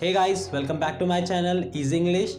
Hey guys, welcome back to my channel easy English.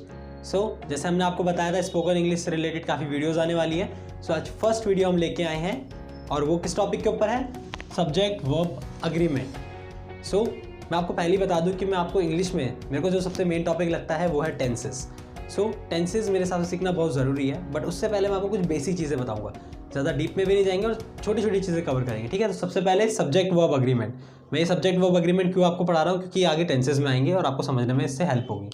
So जैसे हमने आपको बताया था स्पोकन इंग्लिश से रिलेटेड काफ़ी वीडियोस आने वाली है। सो आज फर्स्ट वीडियो हम लेके आए हैं और वो किस टॉपिक के ऊपर है? Subject verb agreement. सो मैं आपको पहले ही बता दूं कि मैं आपको इंग्लिश में मेरे को जो सबसे मेन टॉपिक लगता है वो है टेंसेस। सो टेंसेस मेरे हिसाब से सीखना बहुत ज़रूरी है, बट उससे पहले मैं आपको कुछ बेसिक चीज़ें बताऊँगा। ज़्यादा डीप में भी नहीं जाएंगे और छोटी छोटी चीज़ें कवर करेंगे, ठीक है। तो सबसे पहले सब्जेक्ट वर्ब अग्रीमेंट। मैं ये सब्जेक्ट वर्ब अग्रीमेंट क्यों आपको पढ़ा रहा हूँ? क्योंकि आगे टेंसेस में आएंगे और आपको समझने में इससे हेल्प होगी।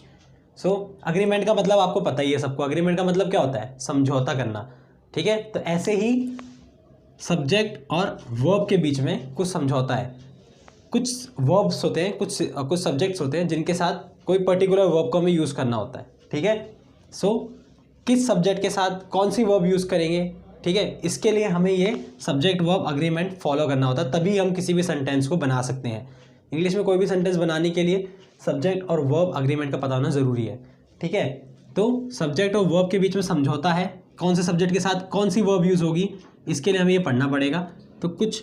सो अग्रीमेंट का मतलब आपको पता ही है सबको। अग्रीमेंट का मतलब क्या होता है? समझौता करना, ठीक है। तो ऐसे ही सब्जेक्ट और वर्ब के बीच में कुछ समझौता है। कुछ वर्ब्स होते हैं, कुछ सब्जेक्ट्स होते हैं जिनके साथ कोई पर्टिकुलर वर्ब को हमें यूज़ करना होता है, ठीक है। सो किस सब्जेक्ट के साथ कौन सी वर्ब यूज़ करेंगे, ठीक है, इसके लिए हमें ये सब्जेक्ट वर्ब अग्रीमेंट फॉलो करना होता है, तभी हम किसी भी सेंटेंस को बना सकते हैं। इंग्लिश में कोई भी सेंटेंस बनाने के लिए सब्जेक्ट और वर्ब अग्रीमेंट का पता होना ज़रूरी है, ठीक है। तो सब्जेक्ट और वर्ब के बीच में समझौता है, कौन से सब्जेक्ट के साथ कौन सी वर्ब यूज़ होगी, इसके लिए हमें ये पढ़ना पड़ेगा। तो कुछ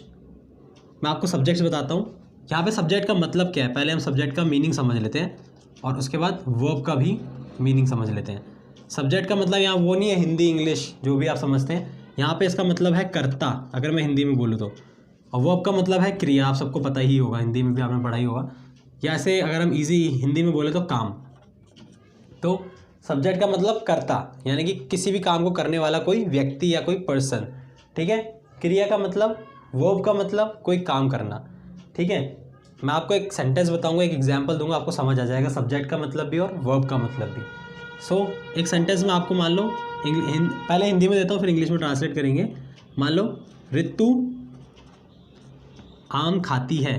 मैं आपको सब्जेक्ट्स बताता हूँ। यहाँ पे सब्जेक्ट का मतलब क्या है, पहले हम सब्जेक्ट का मीनिंग समझ लेते हैं और उसके बाद वर्ब का भी मीनिंग समझ लेते हैं। सब्जेक्ट का मतलब यहाँ वो नहीं है हिंदी इंग्लिश जो भी आप समझते हैं, यहाँ पे इसका मतलब है कर्ता, अगर मैं हिंदी में बोलूँ तो। और वर्ब का मतलब है क्रिया, आप सबको पता ही होगा, हिंदी में भी आपने पढ़ा ही होगा। या ऐसे अगर हम इजी हिंदी में बोले तो काम। तो सब्जेक्ट का मतलब कर्ता, यानी कि किसी भी काम को करने वाला कोई व्यक्ति या कोई पर्सन, ठीक है। क्रिया का मतलब, वर्ब का मतलब कोई काम करना, ठीक है। मैं आपको एक सेंटेंस बताऊंगा, एक एग्जांपल दूंगा, आपको समझ आ जाएगा सब्जेक्ट का मतलब भी और वर्ब का मतलब भी। सो एक सेंटेंस में आपको मान लो पहले हिंदी में देता हूँ फिर इंग्लिश में ट्रांसलेट करेंगे। मान लो ऋतु आम खाती है,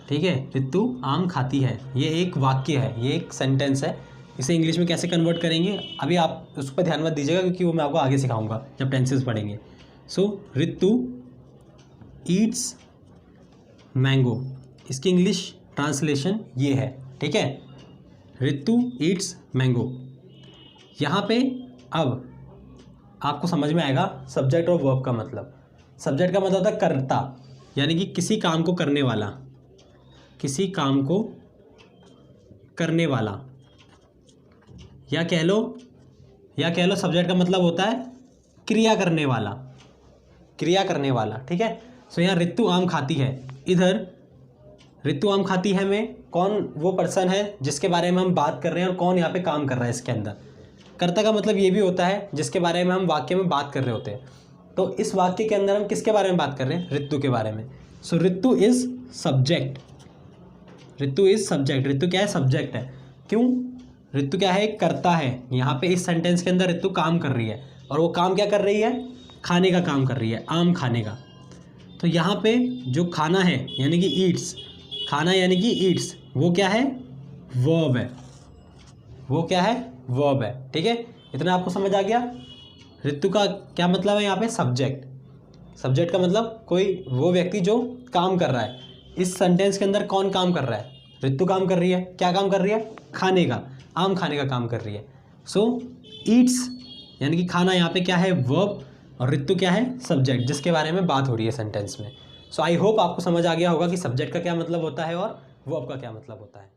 ठीक है। ऋतु आम खाती है, ये एक वाक्य है, ये एक सेंटेंस है। इसे इंग्लिश में कैसे कन्वर्ट करेंगे अभी आप उस पर ध्यान मत दीजिएगा, क्योंकि वो मैं आपको आगे सिखाऊंगा जब टेंसेस पढ़ेंगे। सो ऋतु ईट्स मैंगो, इसकी इंग्लिश ट्रांसलेशन ये है, ठीक है। ऋतु ईट्स मैंगो। यहाँ पे अब आपको समझ में आएगा सब्जेक्ट और वर्ब का मतलब। सब्जेक्ट का मतलब होता है कर्ता, यानी कि किसी काम को करने वाला, किसी काम को करने वाला, या कह लो सब्जेक्ट का मतलब होता है क्रिया करने वाला, क्रिया करने वाला, ठीक है। सो यहाँ ऋतु आम खाती है, इधर ऋतु आम खाती है में कौन वो पर्सन है जिसके बारे में हम बात कर रहे हैं और कौन यहाँ पे काम कर रहा है इसके अंदर। कर्ता का मतलब ये भी होता है जिसके बारे में हम वाक्य में बात कर रहे होते हैं। तो इस वाक्य के अंदर हम किसके बारे में बात कर रहे हैं? ऋतु के बारे में। So Ritu is subject, Ritu is subject. Ritu क्या है? सब्जेक्ट है। क्यों? ऋतु क्या है? एक कर्ता है। यहाँ पे इस सेंटेंस के अंदर ऋतु काम कर रही है, और वो काम क्या कर रही है? खाने का काम कर रही है, आम खाने का। तो यहाँ पे जो खाना है यानी कि ईट्स, खाना यानी कि ईट्स, वो क्या है? वर्ब है। वो क्या है? वर्ब है, ठीक है। इतना आपको समझ आ गया। ऋतु का क्या मतलब है यहाँ पे? सब्जेक्ट। सब्जेक्ट का मतलब कोई वो व्यक्ति जो काम कर रहा है। इस सेंटेंस के अंदर कौन काम कर रहा है? ऋतु काम कर रही है। क्या काम कर रही है? खाने का, आम खाने का काम कर रही है। सो ईट्स यानी कि खाना यहाँ पे क्या है? वर्ब, और ऋतु क्या है? सब्जेक्ट, जिसके बारे में बात हो रही है सेंटेंस में। सो आई होप आपको समझ आ गया होगा कि सब्जेक्ट का क्या मतलब होता है और वर्ब का क्या मतलब होता है।